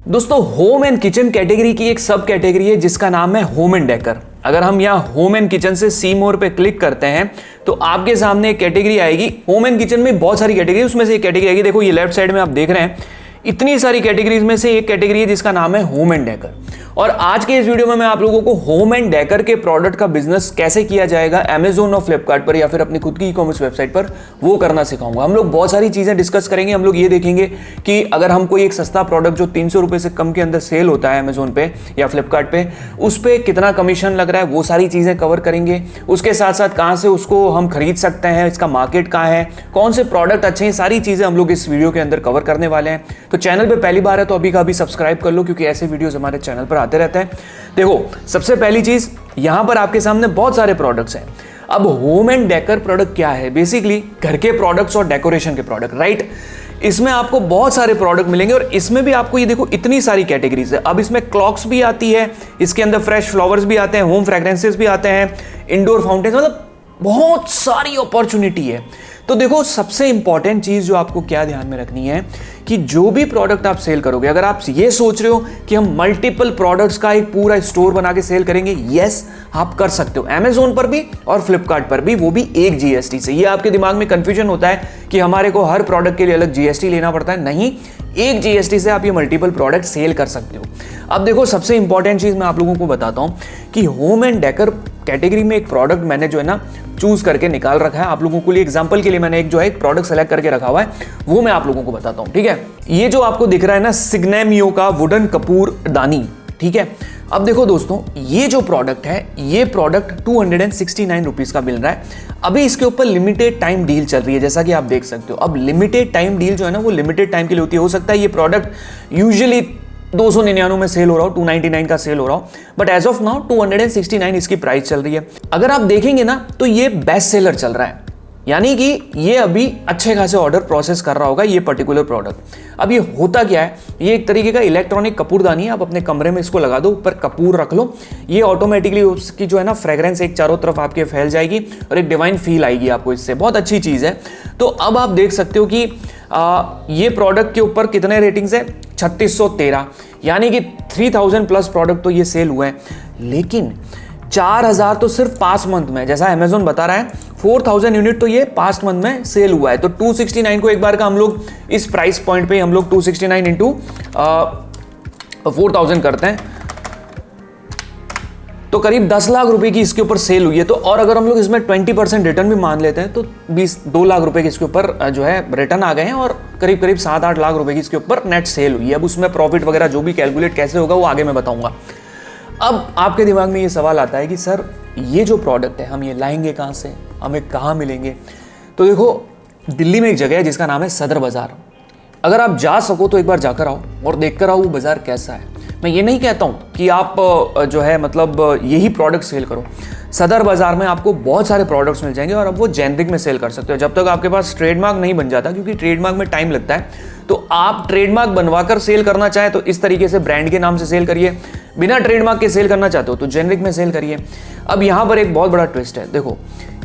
दोस्तों home and kitchen category की एक सब कैटेगरी है जिसका नाम है होम एंड डेकर। अगर हम यहाँ होम एंड किचन से सी मोर पे क्लिक करते हैं तो आपके सामने एक कैटेगरी आएगी। होम एंड किचन में बहुत सारी कैटेगरी, उसमें से एक कैटेगरी आएगी। देखो ये लेफ्ट साइड में आप देख रहे हैं, इतनी सारी कैटेगरीज में से एक कैटेगरी है जिसका नाम है होम एंड डेकर। और आज के इस वीडियो में मैं आप लोगों को होम एंड डेकर के प्रोडक्ट का बिजनेस कैसे किया जाएगा अमेजोन और फ्लिपकार्ट पर या फिर अपनी खुद की ई कॉमर्स वेबसाइट पर, वो करना सिखाऊंगा। हम लोग बहुत सारी चीजें डिस्कस करेंगे। हम लोग ये देखेंगे कि अगर हम कोई एक सस्ता प्रोडक्ट जो 300 रुपए से कम के अंदर सेल होता है अमेजोन पे या फ्लिपकार्ट पे, उस पर कितना कमीशन लग रहा है, वो सारी चीजें कवर करेंगे। उसके साथ साथ कहाँ से उसको हम खरीद सकते हैं, इसका मार्केट कहाँ है, कौन से प्रोडक्ट अच्छे हैं, सारी चीजें हम लोग इस वीडियो के अंदर कवर करने वाले हैं। तो चैनल पर पहली बार है तो अभी का अभी सब्सक्राइब कर लो, क्योंकि ऐसे वीडियोस हमारे चैनल पर आते रहते हैं। देखो सबसे पहली चीज, यहां पर आपके सामने बहुत सारे प्रोडक्ट्स हैं। अब होम एंड डेकर प्रोडक्ट क्या है? बेसिकली घर के प्रोडक्ट्स और डेकोरेशन के प्रोडक्ट, राइट। इसमें आपको बहुत सारे प्रोडक्ट मिलेंगे और इसमें भी आपको ये देखो इतनी सारी कैटेगरीज है। अब इसमें क्लॉक्स भी आती है, इसके अंदर फ्रेश फ्लावर्स भी आते हैं, होम फ्रेग्रेंसेस भी आते हैं, इंडोर फाउंटेन, मतलब बहुत सारी अपॉर्चुनिटी है। तो देखो सबसे इंपॉर्टेंट चीज जो आपको क्या ध्यान में रखनी है कि जो भी प्रोडक्ट आप सेल करोगे, अगर आप ये सोच रहे हो कि हम मल्टीपल प्रोडक्ट्स का एक पूरा स्टोर बना के सेल करेंगे, यस आप कर सकते हो, अमेजोन पर भी और फ्लिपकार्ट पर भी, वो भी एक जीएसटी से। ये आपके दिमाग में कंफ्यूजन होता है कि हमारे को हर प्रोडक्ट के लिए अलग जीएसटी लेना पड़ता है, नहीं, एक जीएसटी से आप ये मल्टीपल प्रोडक्ट सेल कर सकते हो। अब देखो सबसे इंपॉर्टेंट चीज मैं आप लोगों को बताता हूं कि होम एंड डेकर कैटेगरी में एक प्रोडक्ट मैंने जो है ना चूज करके निकाल रखा है आप लोगों के लिए। एग्जांपल के लिए मैंने एक जो है एक प्रोडक्ट सेलेक्ट करके रखा हुआ है, वो मैं आप लोगों को बताता हूं, ठीक है। ये जो आपको दिख रहा है ना सिग्नेमियो का वुडन कपूर दानी, ठीक है। अब देखो दोस्तों, ये जो प्रोडक्ट है, ये प्रोडक्ट 269 रुपीज का मिल रहा है। अभी इसके ऊपर लिमिटेड टाइम डील चल रही है, जैसा कि आप देख सकते हो। अब लिमिटेड टाइम डील जो है ना वो लिमिटेड टाइम के लिए होती है। हो सकता है ये प्रोडक्ट यूजुअली 299 में सेल हो रहा हो, 299 का सेल हो रहा हो, बट एज ऑफ नाउ 269 इसकी प्राइस चल रही है। अगर आप देखेंगे ना तो ये बेस्ट सेलर चल रहा है, यानी कि ये अभी अच्छे खासे ऑर्डर प्रोसेस कर रहा होगा ये पर्टिकुलर प्रोडक्ट। अब ये होता क्या है, ये एक तरीके का इलेक्ट्रॉनिक कपूरदानी है। आप अपने कमरे में इसको लगा दो, ऊपर कपूर रख लो, ये ऑटोमेटिकली उसकी जो है ना फ्रेग्रेंस एक चारों तरफ आपके फैल जाएगी और एक डिवाइन फील आएगी आपको इससे, बहुत अच्छी चीज है। तो अब आप देख सकते हो कि ये प्रोडक्ट के ऊपर कितने रेटिंग्स है, 3613, यानी कि 3000 प्लस प्रोडक्ट तो ये सेल हुए हैं। लेकिन 4000 तो सिर्फ पास्ट मंथ में, जैसा अमेजोन बता रहा है 4000 यूनिट तो ये पास्ट मंथ में सेल हुआ है। तो 269 को एक बार का हम लोग इस प्राइस पॉइंट पे हम लोग 269 इंटू 4000 करते हैं तो करीब 10 लाख रुपए की इसके ऊपर सेल हुई है। तो और अगर हम लोग इसमें 20% रिटर्न भी मान लेते हैं तो 2 लाख रुपए के इसके ऊपर जो है रिटर्न आ गए हैं और करीब करीब 7-8 लाख रुपए की इसके ऊपर नेट सेल हुई है। अब उसमें प्रॉफिट वगैरह जो भी कैलकुलेट कैसे होगा वो आगे मैं बताऊंगा। अब आपके दिमाग में ये सवाल आता है कि सर ये जो प्रोडक्ट है हम ये लाएंगे कहाँ से, हमें कहाँ मिलेंगे? तो देखो दिल्ली में एक जगह है जिसका नाम है सदर बाजार। अगर आप जा सको तो एक बार जाकर आओ और देख कर आओ वो बाजार कैसा है। मैं ये नहीं कहता हूँ कि आप जो है मतलब यही प्रोडक्ट सेल करो। सदर बाजार में आपको बहुत सारे प्रोडक्ट्स मिल जाएंगे और अब वो जेनरिक में सेल कर सकते हो जब तक आपके पास ट्रेडमार्क नहीं बन जाता, क्योंकि ट्रेडमार्क में टाइम लगता है। तो आप ट्रेडमार्क बनवाकर सेल करना चाहे तो इस तरीके से ब्रांड के नाम से सेल करिए, बिना ट्रेडमार्क के सेल करना चाहते हो तो जेनरिक में सेल करिए। अब यहाँ पर एक बहुत बड़ा ट्विस्ट है, देखो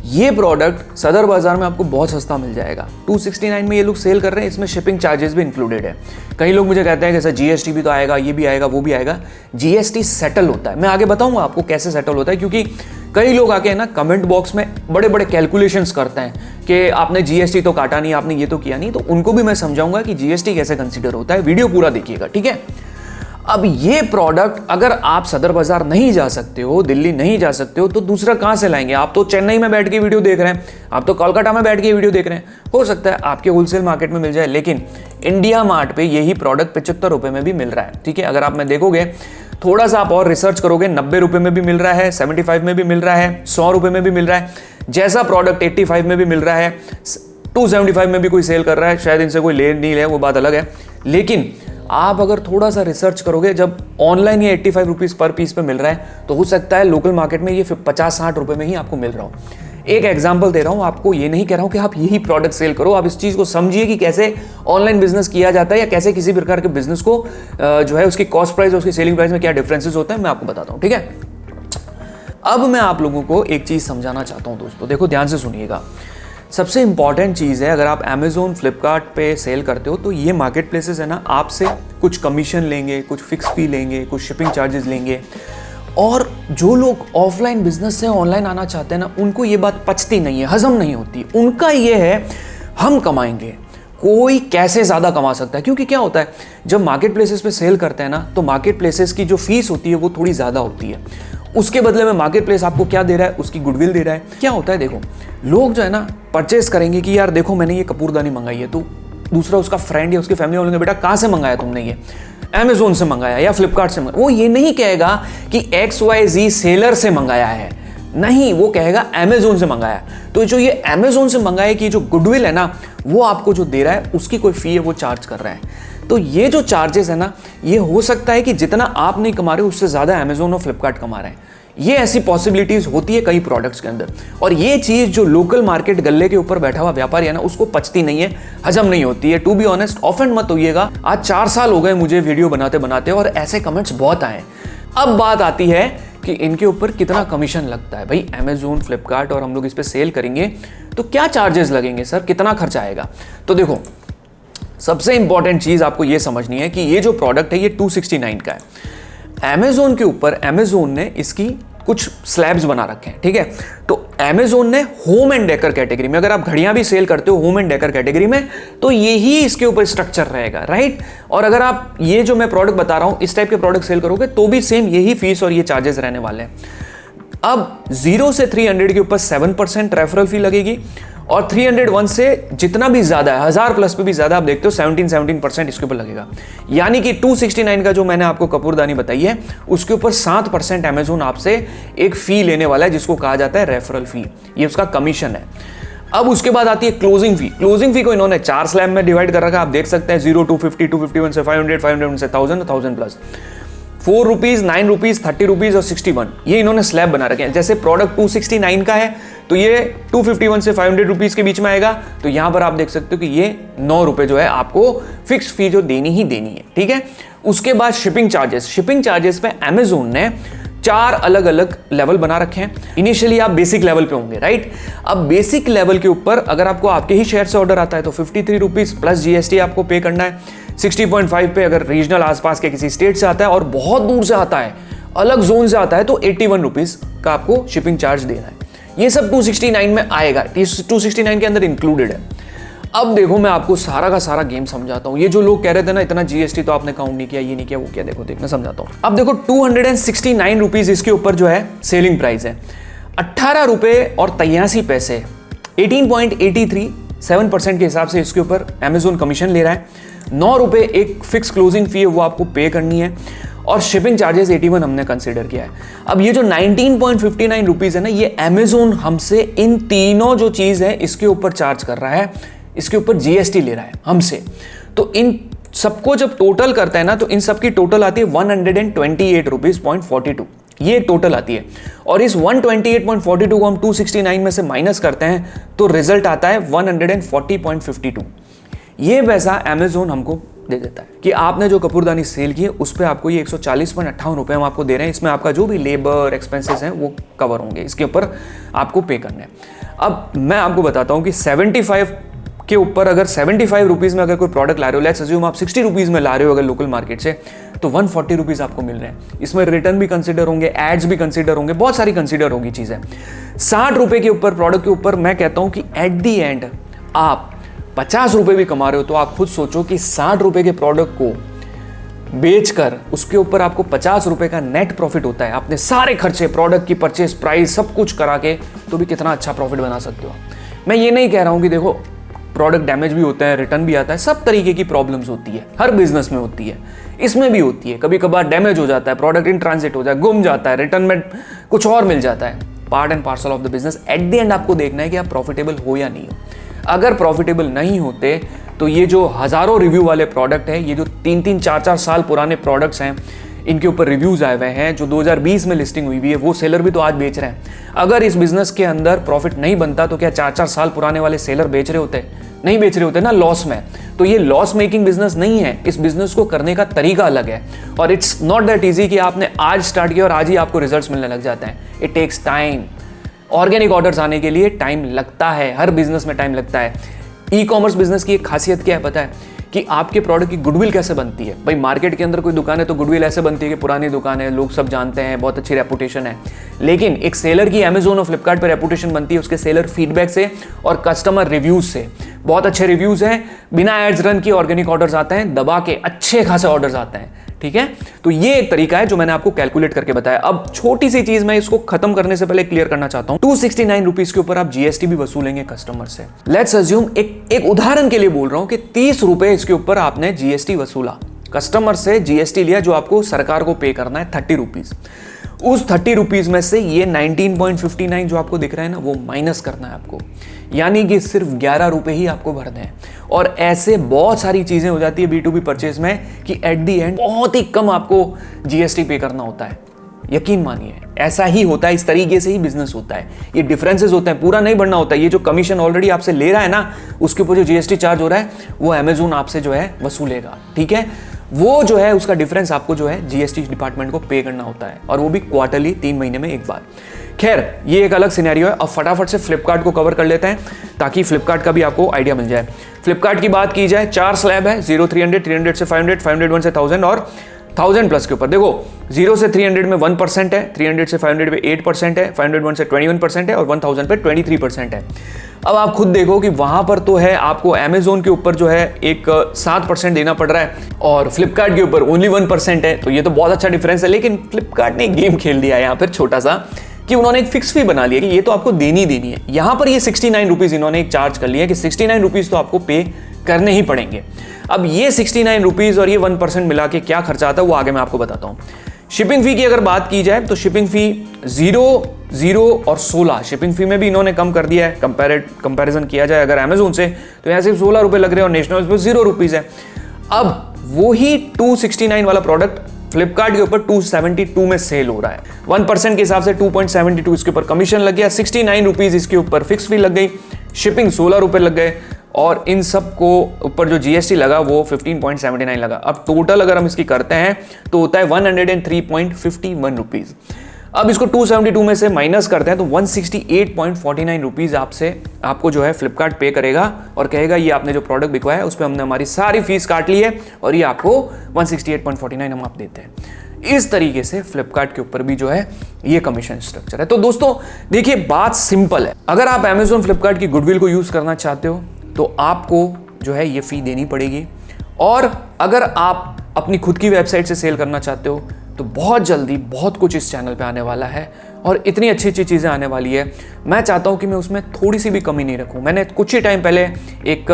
ये प्रोडक्ट सदर बाजार में आपको बहुत सस्ता मिल जाएगा। 269 में ये लोग सेल कर रहे हैं, इसमें शिपिंग चार्जेस भी इंक्लूडेड है। कई लोग मुझे कहते हैं कि सर जीएसटी भी तो आएगा, ये भी आएगा, वो भी आएगा। जीएसटी सेटल होता है, मैं आगे बताऊंगा आपको कैसे सेटल होता है, क्योंकि कई लोग आके ना कमेंट बॉक्स में बड़े बड़े कैलकुलेशंस करते हैं कि आपने जीएसटी तो काटा नहीं, आपने ये तो किया नहीं। तो उनको भी मैं समझाऊंगा कि जीएसटी कैसे कंसिडर होता है। वीडियो पूरा देखिएगा, ठीक है। अब ये प्रोडक्ट अगर आप सदर बाजार नहीं जा सकते हो, दिल्ली नहीं जा सकते हो, तो दूसरा कहां से लाएंगे? आप तो चेन्नई में बैठ के वीडियो देख रहे हैं, आप तो कोलकाता में बैठ के वीडियो देख रहे हैं, हो सकता है आपके होलसेल मार्केट में मिल जाए, लेकिन इंडिया मार्ट पे यही प्रोडक्ट 75 रुपए में भी मिल रहा है, ठीक है। अगर आप में देखोगे थोड़ा सा आप और रिसर्च करोगे, 90 रुपए में भी मिल रहा है, 75 में भी मिल रहा है, 100 रुपए में भी मिल रहा है। जैसा प्रोडक्ट 85 में भी मिल रहा है, 275 में भी कोई सेल कर रहा है, शायद इनसे कोई ले नहीं ले, वो बात अलग है। लेकिन आप अगर थोड़ा सा रिसर्च करोगे, जब ऑनलाइन ये 85 रुपीज पर पीस पे मिल रहा है तो हो सकता है लोकल मार्केट में ये 50-60 रुपए में ही आपको मिल रहा हो। एक एग्जांपल दे रहा हूं आपको, ये नहीं कह रहा हूं कि आप यही प्रोडक्ट सेल करो। आप इस चीज को समझिए कि कैसे ऑनलाइन बिजनेस किया जाता है या कैसे किसी प्रकार के बिजनेस को जो है उसकी कॉस्ट प्राइस और उसकी सेलिंग प्राइस में क्या डिफरेंसेस होते हैं, मैं आपको बताता हूं, ठीक है। अब मैं आप लोगों को एक चीज समझाना चाहता हूं दोस्तों, देखो ध्यान से सुनिएगा। सबसे इंपॉर्टेंट चीज़ है, अगर आप अमेजोन फ्लिपकार्ट पे सेल करते हो तो ये मार्केट प्लेसेस है ना आपसे कुछ कमीशन लेंगे, कुछ फिक्स फी लेंगे, कुछ शिपिंग चार्जेस लेंगे। और जो लोग ऑफलाइन बिजनेस से ऑनलाइन आना चाहते हैं ना, उनको ये बात पचती नहीं है, हजम नहीं होती। उनका ये है हम कमाएंगे, कोई कैसे ज़्यादा कमा सकता है। क्योंकि क्या होता है, जब मार्केट प्लेसेस पे सेल करते हैं ना, तो मार्केट प्लेसेस की जो फीस होती है वो थोड़ी ज़्यादा होती है। उसके बदले में मार्केट प्लेस आपको क्या दे रहा है, उसकी गुडविल दे रहा है। क्या होता है देखो, लोग जो है ना परचेस करेंगे कि यार देखो मैंने ये कपूरदानी मंगाई है, तो दूसरा उसका फ्रेंड या उसकी फैमिली बोलेंगे बेटा कहाँ से मंगाया तुमने ये, अमेजोन से मंगाया या फ्लिपकार्ट से मंगाया। वो ये नहीं कहेगा कि XYZ सेलर से मंगाया है, नहीं, वो कहेगा अमेजोन से मंगाया। तो जो ये अमेजोन से मंगाया कि जो गुडविल है ना, वो आपको जो दे रहा है उसकी कोई फी है, वो चार्ज कर रहा है। तो ये जो चार्जेस है ना, ये हो सकता है कि जितना आप नहीं कमा रहे हो उससे ज़्यादा अमेजोन और फ्लिपकार्ट कमा रहे हैं। ये ऐसी पॉसिबिलिटीज होती है कई प्रोडक्ट्स के अंदर। और ये चीज़ जो लोकल मार्केट गल्ले के ऊपर बैठा हुआ व्यापारी है ना, उसको पचती नहीं है, हजम नहीं होती है। टू बी ऑनेस्ट, ऑफेंड मत होइएगा, आज 4 साल हो गए मुझे वीडियो बनाते बनाते और ऐसे कमेंट्स बहुत आए। अब बात आती है कि इनके ऊपर कितना कमीशन लगता है। भाई अमेजोन, फ्लिपकार्ट और हम लोग इस पर सेल करेंगे तो क्या चार्जेस लगेंगे सर, कितना खर्चा आएगा। तो देखो, सबसे इंपॉर्टेंट चीज़ आपको ये समझनी है कि ये जो प्रोडक्ट है ये 269 का है। अमेजोन के ऊपर अमेजोन ने इसकी कुछ स्लैब्स बना रखे हैं, ठीक है। तो अमेजोन ने होम एंड डेकर कैटेगरी में, अगर आप घड़ियां भी सेल करते हो होम एंड डेकर कैटेगरी में, तो यही इसके ऊपर स्ट्रक्चर रहेगा, राइट। और अगर आप ये जो मैं प्रोडक्ट बता रहा हूं इस टाइप के प्रोडक्ट सेल करोगे तो भी सेम यही फीस और ये चार्जेस रहने वाले हैं। अब 0 से 300 के ऊपर 7% रेफरल फी लगेगी और 301 से जितना भी ज्यादा है, 1000 प्लस पे भी ज्यादा आप देखते हो 17% इसके ऊपर लगेगा। यानी कि 269 का जो मैंने आपको कपूरदानी बताई है उसके ऊपर 7% अमेजोन आपसे एक फी लेने वाला है, जिसको कहा जाता है रेफरल फी। ये उसका कमीशन है। अब उसके बाद आती है क्लोजिंग फी। क्लोजिंग फी को इन्होंने 4 स्लैब में डिवाइड कर रखा है, आप देख सकते हैं 0, 250, 251 से 500, 500 से 1000 प्लस, 4 रुपीज, 9 रुपीज, 30 रुपीज और 61, ये इन्होंने स्लैब बना रखे हैं। जैसे प्रोडक्ट 269 का है तो ये 251 से 500 रुपीज के बीच में आएगा। तो यहां पर आप देख सकते हो कि ये 9 रुपए जो है आपको फिक्स फी जो देनी ही देनी है, ठीक है। उसके बाद शिपिंग चार्जेस पे अमेजोन ने 4 अलग अलग लेवल बना रखे हैं। इनिशियली आप बेसिक लेवल पे होंगे, राइट। अब बेसिक लेवल के ऊपर अगर आपको आपके ही शहर से ऑर्डर आता है तो 53 रुपीज प्लस GST आपको पे करना है। 60.5 पे अगर रीजनल आसपास के किसी स्टेट से आता है और बहुत दूर से आता है, अलग जोन से आता है, तो 81 रुपीज का आपको शिपिंग चार्ज देना है। ये सब 269 में आएगा, 269 के अंदर इंक्लूडेड है। अब देखो मैं आपको सारा का सारा गेम समझाता हूं। ये जो लोग कह रहे थे ना इतना GST तो आपने काउंट नहीं किया, ये नहीं किया, वो क्या, देखो मैं समझाता हूं। अब देखो 269 रुपीज इसके ऊपर जो है सेलिंग प्राइस है। 18 रुपए और 83 पैसे, 18.83 7% के हिसाब से इसके ऊपर अमेजोन कमीशन ले रहा है। 9 रुपए एक फिक्स क्लोजिंग फी है वो आपको पे करनी है और शिपिंग चार्जेस 81 हमने कंसीडर किया है। अब ये जो 19.59 रुपीज है ना, ये अमेजोन हमसे इन तीनों जो चीज है इसके ऊपर चार्ज कर रहा है, इसके ऊपर GST ले रहा है हमसे। तो इन सबको जब टोटल करता है ना, तो इन सबकी टोटल आती है 128 रुपीज 42, ये टोटल आती है। और इस 128.42 को हम 269 में से माइनस करते हैं तो रिजल्ट आता है 140.52। ये पैसा अमेजोन हमको दे देता है कि आपने जो कपूरदानी सेल की है उस पर आपको ये 140.58 रुपये हम आपको दे रहे हैं। इसमें आपका जो भी लेबर एक्सपेंसेस हैं वो कवर होंगे, इसके ऊपर आपको पे करने हैं। अब मैं आपको बताता हूँ कि 75 के ऊपर अगर 75 रुपीज़ में अगर कोई प्रोडक्ट ला रहे हो, लेट्स अज्यूम आप 60 रुपीज़ में ला रहे हो अगर लोकल मार्केट से, तो 140 रुपीज़ आपको मिल रहे हैं। इसमें रिटर्न भी कंसिडर होंगे, एड्स भी कंसिडर होंगे, बहुत सारी कंसिडर होगी चीज़ें। 60 रुपये के ऊपर प्रोडक्ट के ऊपर मैं कहता हूँ कि एट दी एंड आप 50 रुपये भी कमा रहे हो, तो आप खुद सोचो कि 60 रुपये के प्रोडक्ट को बेचकर उसके ऊपर आपको 50 रुपये का नेट प्रॉफिट होता है। आपने सारे खर्चे, प्रोडक्ट की परचेस प्राइस सब कुछ करा के, तो भी कितना अच्छा प्रॉफिट बना सकते हो। मैं ये नहीं कह रहा हूँ कि देखो प्रोडक्ट डैमेज भी होता है, रिटर्न भी आता है, सब तरीके की प्रॉब्लम्स होती है, हर बिजनेस में होती है, इसमें भी होती है। कभी कभार डैमेज हो जाता है, प्रोडक्ट इन ट्रांजिट हो जाए, गुम जाता है, रिटर्न में कुछ और मिल जाता है, part and parcel of the business. At the end आपको देखना है कि आप प्रॉफिटेबल हो या नहीं हो। अगर प्रॉफिटेबल नहीं होते तो ये जो हजारों रिव्यू वाले प्रोडक्ट है, ये जो 3-3, 4-4 साल पुराने प्रोडक्ट्स हैं, इनके ऊपर रिव्यूज आए हुए हैं, जो 2020 में लिस्टिंग हुई हुई है, वो सेलर भी तो आज बेच रहे हैं। अगर इस बिजनेस के अंदर प्रॉफिट नहीं बनता तो क्या 4-4 साल पुराने वाले सेलर बेच रहे होते? नहीं बेच रहे होते ना, लॉस में। तो ये लॉस मेकिंग बिजनेस नहीं है, इस बिजनेस को करने का तरीका अलग है। और इट्स नॉट दैट इजी कि आपने आज स्टार्ट किया और आज ही आपको रिजल्ट्स मिलने लग जाते हैं। It takes time. Organic orders आने के लिए टाइम लगता है, हर बिजनेस में टाइम लगता है। ई कॉमर्स बिजनेस की एक खासियत क्या है पता है? कि आपके प्रोडक्ट की गुडविल कैसे बनती है। भाई मार्केट के अंदर कोई दुकान है तो गुडविल ऐसे बनती है कि पुरानी दुकान है, लोग सब जानते हैं, बहुत अच्छी रेपुटेशन है। लेकिन एक सेलर की अमेजोन और फ्लिपकार्ट पर रेपुटेशन बनती है उसके सेलर फीडबैक से और कस्टमर रिव्यूज से। बहुत अच्छे रिव्यूज हैं, बिना एड्स रन किए ऑर्गेनिक ऑर्डर्स आते हैं, दबा के अच्छे खासे ऑर्डर्स आते हैं। ठीक है, तो ये एक तरीका है जो मैंने आपको कैलकुलेट करके बताया। अब छोटी सी चीज मैं इसको खत्म करने से पहले क्लियर करना चाहता हूं। 269 रुपीज के ऊपर आप जीएसटी भी वसूलेंगे कस्टमर से। लेट्स अज्यूम, एक उदाहरण के लिए बोल रहा हूं कि 30 रुपए इसके ऊपर आपने जीएसटी वसूला, कस्टमर से जीएसटी लिया जो आपको सरकार को पे करना है 30 रुपीज। उस 30 रुपीज में से ये 19.59 जो आपको दिख रहा है ना, वो माइनस करना है आपको, यानी कि सिर्फ 11 रुपए ही आपको भरने हैं। और ऐसे बहुत सारी चीजें हो जाती है B2B परचेज में कि एट दी एंड बहुत ही कम आपको जीएसटी पे करना होता है। यकीन मानिए ऐसा ही होता है, इस तरीके से ही बिजनेस होता है। ये डिफरेंसेस होते हैं, पूरा नहीं बढ़ना होता है। ये जो कमीशन ऑलरेडी आपसे ले रहा है ना, उसके ऊपर जो जीएसटी चार्ज हो रहा है वो अमेजोन आपसे जो है वसूलेगा। ठीक है, वो जो है उसका डिफरेंस आपको जो है जीएसटी डिपार्टमेंट को पे करना होता है, और वो भी क्वार्टरली 3 महीने में एक बार। खैर ये एक अलग सिनेरियो है। अब फटाफट से फ्लिपकार्ट को कवर कर लेते हैं ताकि फ्लिपकार्ट का भी आपको आइडिया मिल जाए। फ्लिपकार्ट की बात की जाए, 4 स्लैब है, 0 300, 300 से 500, 501 से 1000 और 1000 प्लस के ऊपर। देखो 0 से 300 में 1% है, 300 से 500 में 8% है, 501 से 21% है और 1000 पे 23% है। अब आप खुद देखो कि वहां पर तो है आपको अमेजोन के ऊपर जो है एक 7% देना पड़ रहा है और फ्लिपकार्ट के ऊपर ओनली 1% है। तो ये तो बहुत अच्छा डिफरेंस है। लेकिन फ्लिपकार्ट ने एक गेम खेल दिया है यहाँ पर छोटा सा, कि उन्होंने एक फिक्स फी बना लिया कि ये तो आपको देनी देनी है। यहां पर ये 69 रुपीज इन्होंने एक चार्ज कर लिया कि 69 रुपीज तो आपको पे करने ही पड़ेंगे। अब ये 69 रुपीज और ये 1% मिला के क्या खर्चा आता है वो आगे मैं आपको बताता हूं। शिपिंग फी की अगर बात की जाए तो शिपिंग फी 0, 0 और 16 शिपिंग फी में भी इन्होंने कम कर दिया है। कंपैरिजन किया जाए अगर अमेजोन से तो यहाँ सिर्फ 16 रुपए लग रहे हैं और नेशनल पे 0 रुपीज है। अब वही 269 वाला प्रोडक्ट फ्लिपकार्ट के ऊपर 272 में सेल हो रहा है। 1% के हिसाब से 2.72 इसके ऊपर कमीशन लग गया, 69 रुपीज इसके ऊपर फिक्स फी लग गई, शिपिंग 16 रुपए लग गए और इन सब को ऊपर जो जीएसटी लगा वो 15.79 लगा। अब टोटल अगर हम इसकी करते हैं तो होता है 103.51 रुपीज। अब इसको 272 में से माइनस करते हैं तो 168.49 रुपीज आपको जो है फ्लिपकार्ट पे करेगा और कहेगा ये आपने जो प्रोडक्ट बिकवाया है उस पर हमने हमारी सारी फीस काट ली है और ये आपको 168.49 हम आप देते हैं। इस तरीके से फ्लिपकार्ट के ऊपर भी जो है ये कमीशन स्ट्रक्चर है। तो दोस्तों देखिए बात सिंपल है, अगर आप अमेजोन फ्लिपकार्ट की गुडविल को यूज करना चाहते हो तो आपको जो है ये फी देनी पड़ेगी, और अगर आप अपनी खुद की वेबसाइट से सेल करना चाहते हो तो बहुत जल्दी बहुत कुछ इस चैनल पे आने वाला है और इतनी अच्छी अच्छी चीज़ें आने वाली है। मैं चाहता हूँ कि मैं उसमें थोड़ी सी भी कमी नहीं रखूँ। मैंने कुछ ही टाइम पहले एक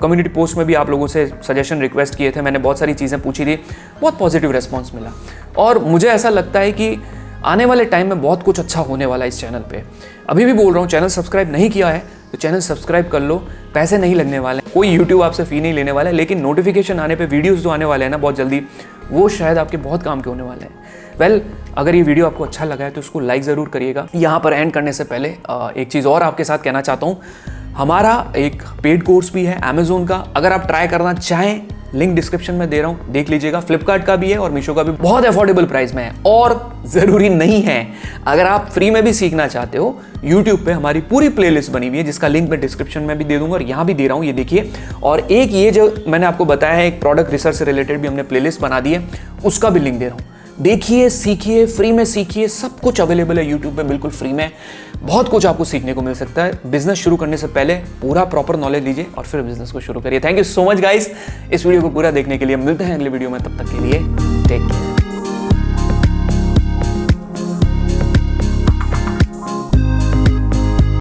कम्युनिटी पोस्ट में भी आप लोगों से सजेशन रिक्वेस्ट किए थे, मैंने बहुत सारी चीज़ें पूछी थी, बहुत पॉजिटिव रिस्पॉन्स मिला और मुझे ऐसा लगता है कि आने वाले टाइम में बहुत कुछ अच्छा होने वाला है इस चैनल पे। अभी भी बोल रहा हूँ, चैनल सब्सक्राइब नहीं किया है तो चैनल सब्सक्राइब कर लो, पैसे नहीं लगने वाले, कोई यूट्यूब आपसे फी नहीं लेने वाला है, लेकिन नोटिफिकेशन आने पे वीडियोस जो आने वाले हैं ना बहुत जल्दी, वो शायद आपके बहुत काम के होने वाले हैं। वेल, अगर ये वीडियो आपको अच्छा लगा है तो उसको लाइक ज़रूर करिएगा। यहाँ पर एंड करने से पहले एक चीज़ और आपके साथ कहना चाहता हूँ, हमारा एक पेड कोर्स भी है अमेजोन का, अगर आप ट्राई करना चाहें लिंक डिस्क्रिप्शन में दे रहा हूं, देख लीजिएगा। फ्लिपकार्ट का भी है और मीशो का भी, बहुत अफोर्डेबल प्राइस में है और ज़रूरी नहीं है। अगर आप फ्री में भी सीखना चाहते हो, यूट्यूब पे हमारी पूरी प्लेलिस्ट बनी हुई है जिसका लिंक मैं डिस्क्रिप्शन में भी दे दूंगा और यहाँ भी दे रहा हूँ, ये देखिए। और एक ये जो मैंने आपको बताया है एक प्रोडक्ट रिसर्च से रिलेटेड भी हमने प्लेलिस्ट बना दी है, उसका भी लिंक दे रहा हूँ। देखिए, सीखिए, फ्री में सीखिए, सब कुछ अवेलेबल है यूट्यूब पे बिल्कुल फ्री में। बहुत कुछ आपको सीखने को मिल सकता है। बिजनेस शुरू करने से पहले पूरा प्रॉपर नॉलेज लीजिए और फिर बिजनेस को शुरू करिए। Thank you so much guys इस वीडियो को पूरा देखने के लिए। मिलते हैं अगले वीडियो में, तब तक के लिए टेक केयर।